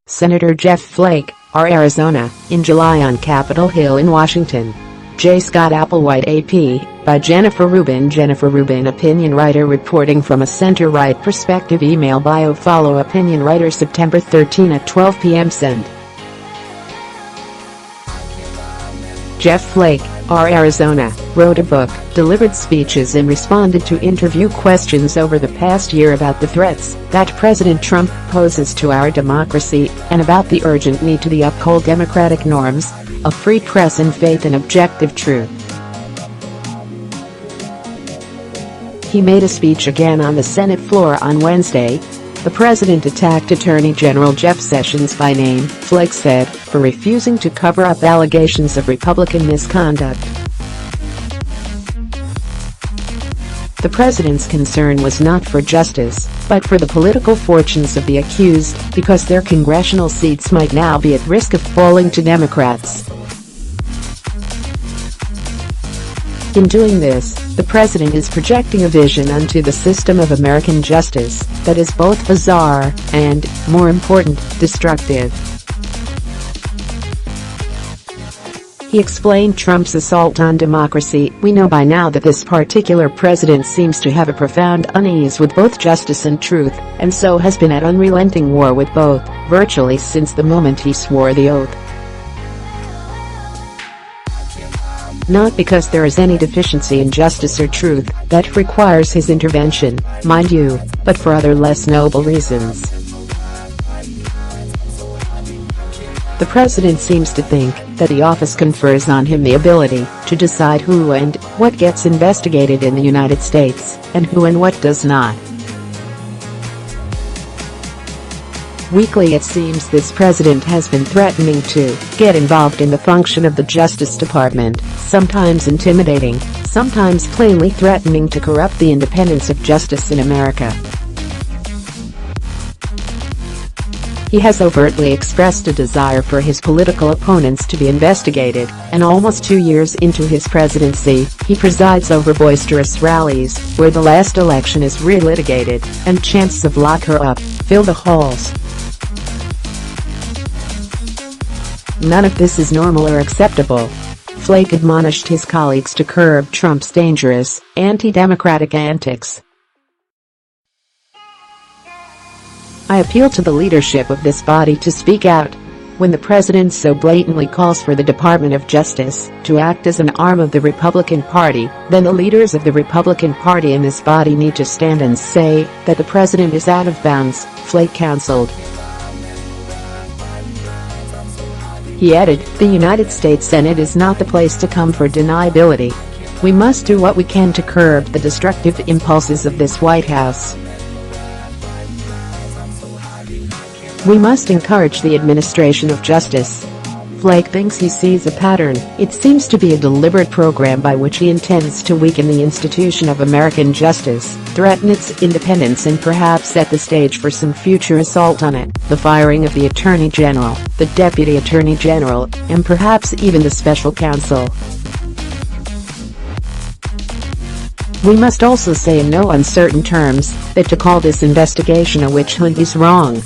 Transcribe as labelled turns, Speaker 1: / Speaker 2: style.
Speaker 1: Senator Jeff Flake, R. Arizona, in July on Capitol Hill in Washington. J. Scott Applewhite AP, by Jennifer Rubin. Jennifer Rubin, opinion writer reporting from a center-right perspective. Email bio follow opinion writer September 13 at 12 p.m. Send. Jeff Flake, R. Arizona, wrote a book, delivered speeches and responded to interview questions over the past year about the threats that President Trump poses to our democracy and about the urgent need to uphold democratic norms, a free press and faith in objective truth. He made a speech again on the Senate floor on Wednesday. The president attacked Attorney General Jeff Sessions by name, Flake said, for refusing to cover up allegations of Republican misconduct. The president's concern was not for justice, but for the political fortunes of the accused, because their congressional seats might now be at risk of falling to Democrats. In doing this, the president is projecting a vision onto the system of American justice that is both bizarre and, more important, destructive. He explained Trump's assault on democracy. We know by now that this particular president seems to have a profound unease with both justice and truth, and so has been at unrelenting war with both, virtually since the moment he swore the oath. Not because there is any deficiency in justice or truth that requires his intervention, mind you, but for other less noble reasons. The president seems to think that the office confers on him the ability to decide who and what gets investigated in the United States, and who and what does not. Weekly it seems this president has been threatening to get involved in the function of the Justice Department, sometimes intimidating, sometimes plainly threatening to corrupt the independence of justice in America. He has overtly expressed a desire for his political opponents to be investigated, and almost 2 years into his presidency, he presides over boisterous rallies where the last election is relitigated, and chants of "lock her up" fill the halls. None of this is normal or acceptable. Flake admonished his colleagues to curb Trump's dangerous, anti-democratic antics. I appeal to the leadership of this body to speak out. When the president so blatantly calls for the Department of Justice to act as an arm of the Republican Party, then the leaders of the Republican Party in this body need to stand and say that the president is out of bounds, Flake counseled. He added, "The United States Senate is not the place to come for deniability. We must do what we can to curb the destructive impulses of this White House. We must encourage the administration of justice." Flake thinks he sees a pattern. It seems to be a deliberate program by which he intends to weaken the institution of American justice, threaten its independence and perhaps set the stage for some future assault on it, the firing of the Attorney General, the Deputy Attorney General, and perhaps even the Special Counsel. We must also say in no uncertain terms that to call this investigation a witch hunt is wrong.